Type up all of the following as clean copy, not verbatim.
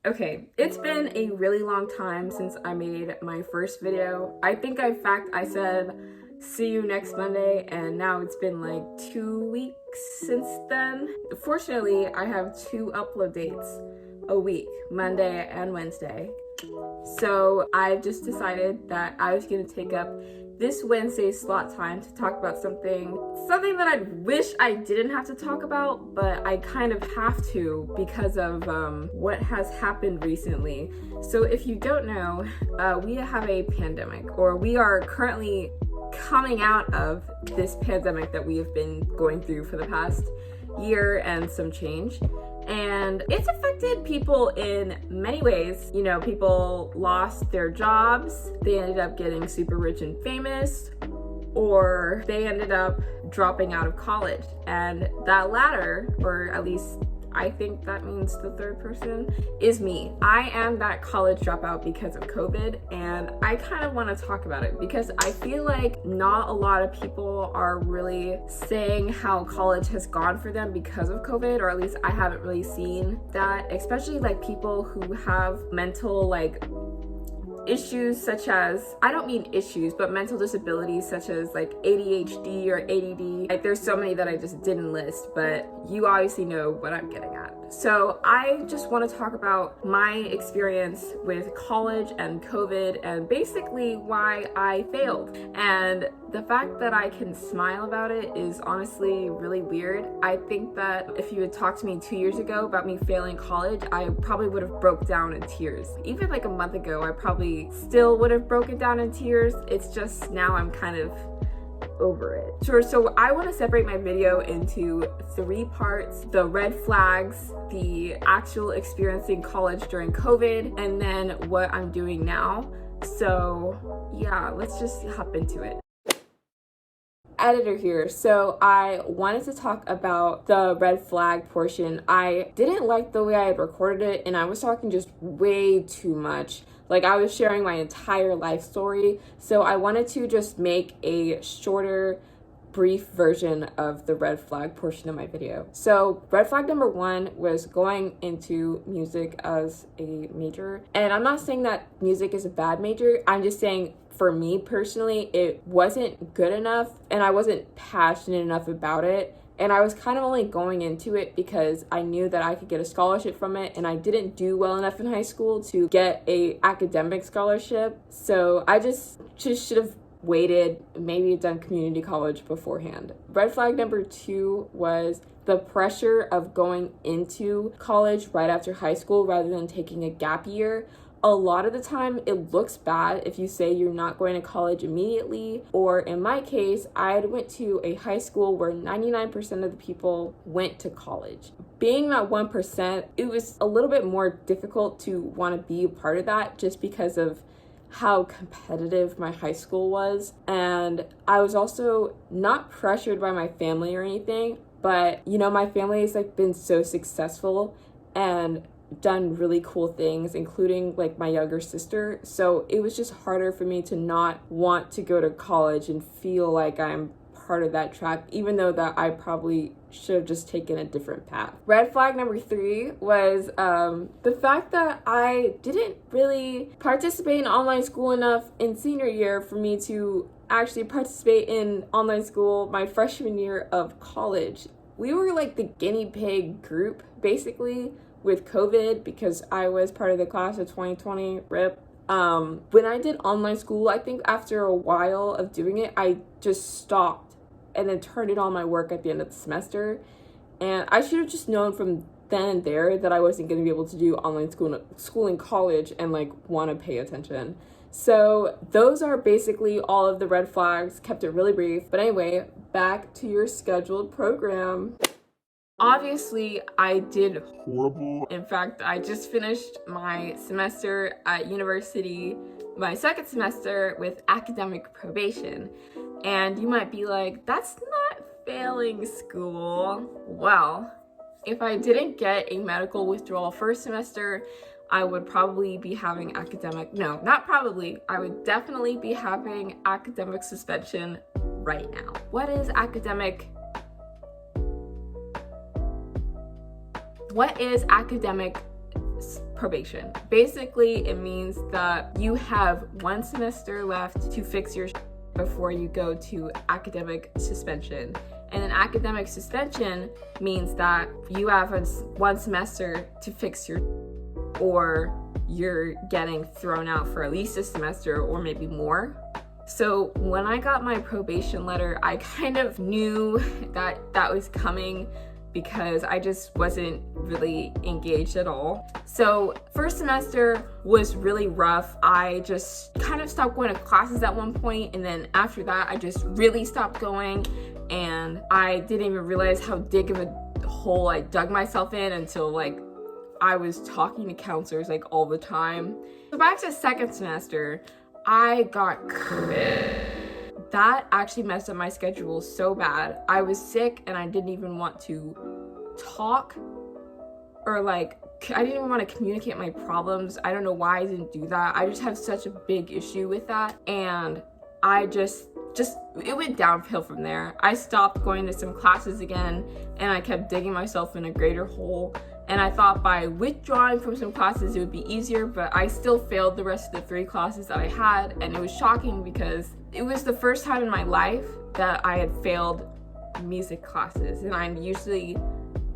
Okay, it's been a really long time since I made my first video. I think in fact I said see you next Monday, and now it's been like 2 weeks since then. Fortunately, I have 2 upload dates a week, Monday and Wednesday. So I've just decided that I was gonna take up this Wednesday slot time to talk about something that I wish I didn't have to talk about, but I kind of have to because of what has happened recently. So if you don't know, we have a pandemic, or we are currently coming out of this pandemic that we have been going through for the past year and some change. And it's affected people in many ways. You know, people lost their jobs, they ended up getting super rich and famous, or they ended up dropping out of college. And that latter, or at least I think that means the third person, is me. I am that college dropout because of COVID, and I kind of want to talk about it because I feel like not a lot of people are really saying how college has gone for them because of COVID, or at least I haven't really seen that, especially like people who have mental issues such as, I don't mean issues, but mental disabilities such as like ADHD or ADD. Like there's so many that I just didn't list, but you obviously know what I'm getting at. So I just want to talk about my experience with college and COVID and basically why I failed. And the fact that I can smile about it is honestly really weird. I think that if you had talked to me 2 years ago about me failing college, I probably would have broke down in tears. Even like a month ago, I probably still would have broken down in tears. It's just now I'm kind of over it. Sure, so I want to separate my video into 3 parts: the red flags, the actual experiencing college during COVID, and then what I'm doing now. So yeah, let's just hop into it. Editor here. So I wanted to talk about the red flag portion. I didn't like the way I had recorded it, and I was talking just way too much. Like I was sharing my entire life story. So I wanted to just make a shorter, brief version of the red flag portion of my video. So red flag number 1 was going into music as a major. And I'm not saying that music is a bad major. I'm just saying for me personally, it wasn't good enough and I wasn't passionate enough about it. And I was kind of only going into it because I knew that I could get a scholarship from it, and I didn't do well enough in high school to get a academic scholarship. So I just should have waited, maybe done community college beforehand. Red flag number 2 was the pressure of going into college right after high school rather than taking a gap year. A lot of the time it looks bad if you say you're not going to college immediately, or in my case, I went to a high school where 99% of the people went to college. Being that 1%, it was a little bit more difficult to want to be a part of that just because of how competitive my high school was. And I was also not pressured by my family or anything, but you know, my family has like been so successful and done really cool things, including like my younger sister. So it was just harder for me to not want to go to college and feel like I'm part of that track, even though that I probably should have just taken a different path. Red flag number 3 was the fact that I didn't really participate in online school enough in senior year for me to actually participate in online school my freshman year of college. We were like the guinea pig group basically with COVID because I was part of the class of 2020, RIP. When I did online school, I think after a while of doing it, I just stopped and then turned in all my work at the end of the semester. And I should have just known from then and there that I wasn't going to be able to do online school in college and like want to pay attention. So those are basically all of the red flags. Kept it really brief. But anyway, back to your scheduled program. Obviously, I did horrible. In fact, I just finished my semester at university, my 2nd semester with academic probation. And you might be like, that's not failing school. Well, if I didn't get a medical withdrawal first semester, I would probably be having I would definitely be having academic suspension right now. What is academic probation. Basically, it means that you have 1 semester left to fix your before you go to academic suspension. And an academic suspension means that you have 1 semester to fix your, or you're getting thrown out for at least a semester or maybe more. So when I got my probation letter, I kind of knew that that was coming because I just wasn't really engaged at all. So first semester was really rough. I just kind of stopped going to classes at one point, and then after that I just really stopped going, and I didn't even realize how big of a hole I dug myself in until like I was talking to counselors like all the time. So back to second semester, I got COVID. That actually messed up my schedule so bad. I was sick and I didn't even want to talk, or like I didn't even want to communicate my problems. I don't know why I didn't do that. I just have such a big issue with that, and I just it went downhill from there. I stopped going to some classes again, and I kept digging myself in a greater hole. And I thought by withdrawing from some classes it would be easier, but I still failed the rest of the 3 classes that I had, and it was shocking because it was the first time in my life that I had failed music classes, and I usually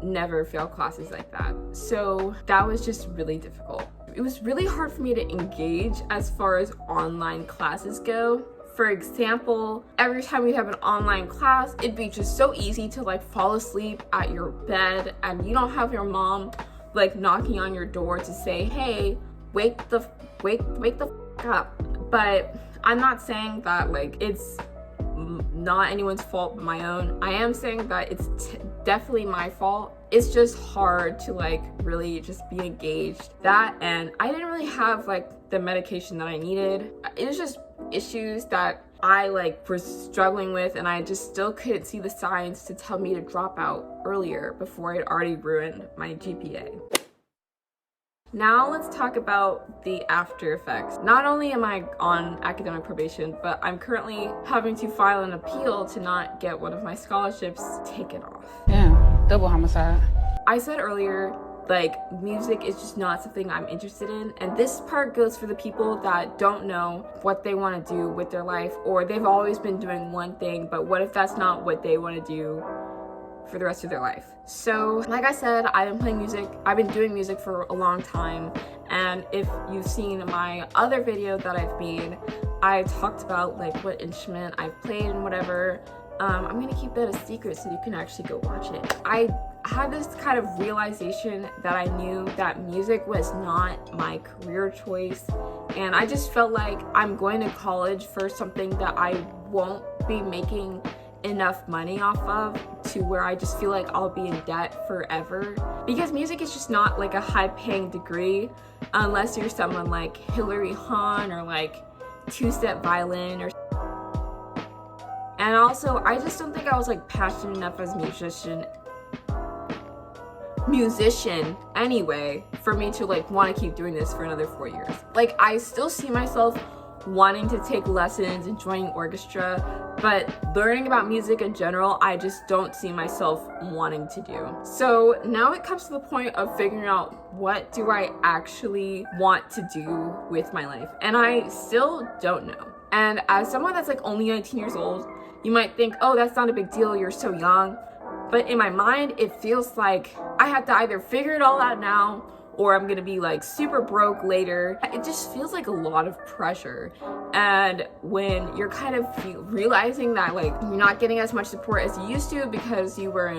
never fail classes like that. So that was just really difficult. It was really hard for me to engage as far as online classes go. For example, every time we have an online class, it'd be just so easy to like fall asleep at your bed, and you don't have your mom like knocking on your door to say, hey, wake the f up. But I'm not saying that like it's not anyone's fault but my own. I am saying that it's definitely my fault. It's just hard to like really just be engaged. That, and I didn't really have like the medication that I needed. It was just issues that I like was struggling with, and I just still couldn't see the signs to tell me to drop out earlier before I'd already ruined my GPA. Now let's talk about the after effects. Not only am I on academic probation, but I'm currently having to file an appeal to not get one of my scholarships taken off. Damn, double homicide. I said earlier, like, music is just not something I'm interested in, and this part goes for the people that don't know what they want to do with their life, or they've always been doing one thing, but what if that's not what they want to do for the rest of their life? So like I said, I've been playing music. I've been doing music for a long time, and if you've seen my other video that I've made, I talked about like what instrument I've played and whatever. I'm gonna keep that a secret so you can actually go watch it. I had this kind of realization that I knew that music was not my career choice, and I just felt like I'm going to college for something that I won't be making enough money off of, to where I just feel like I'll be in debt forever, because music is just not like a high-paying degree unless you're someone like Hilary Hahn or like two-step violin or. And also, I just don't think I was like passionate enough as a musician anyway for me to like want to keep doing this for another 4 years. Like, I still see myself wanting to take lessons and joining orchestra, but learning about music in general, I just don't see myself wanting to do. So now it comes to the point of figuring out, what do I actually want to do with my life? And I still don't know. And as someone that's like only 19 years old, you might think, oh, that's not a big deal, you're so young. But in my mind, it feels like I have to either figure it all out now, or I'm gonna be like super broke later. It just feels like a lot of pressure. And when you're kind of realizing that like you're not getting as much support as you used to because you were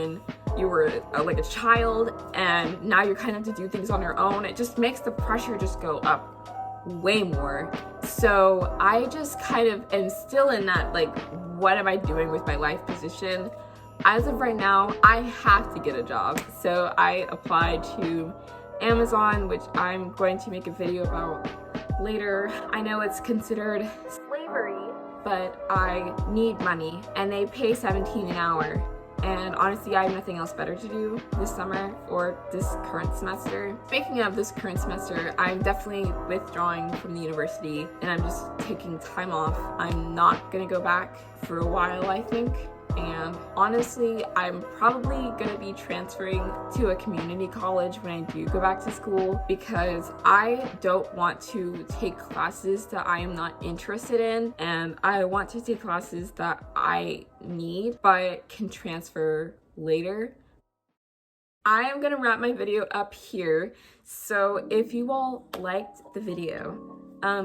like a child, and now you're kind of to do things on your own, it just makes the pressure just go up way more. So I just kind of am still in that like, what am I doing with my life position? As of right now, I have to get a job. So I applied to Amazon, which I'm going to make a video about later. I know it's considered slavery, but I need money, and they pay $17 an hour. And honestly, I have nothing else better to do this summer or this current semester. Speaking of this current semester, I'm definitely withdrawing from the university, and I'm just taking time off. I'm not gonna go back for a while, I think. and honestly, I'm probably gonna be transferring to a community college when I do go back to school, because I don't want to take classes that I am not interested in, and I want to take classes that I need but can transfer later. I am gonna wrap my video up here. So if you all liked the video,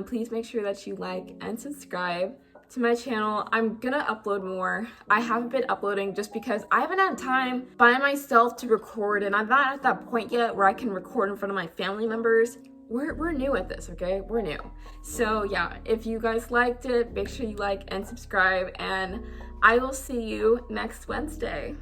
please make sure that you like and subscribe to my channel. I'm gonna upload more. I haven't been uploading just because I haven't had time by myself to record, and I'm not at that point yet where I can record in front of my family members. We're new at this, okay? We're new. So yeah, if you guys liked it, make sure you like and subscribe, and I will see you next Wednesday.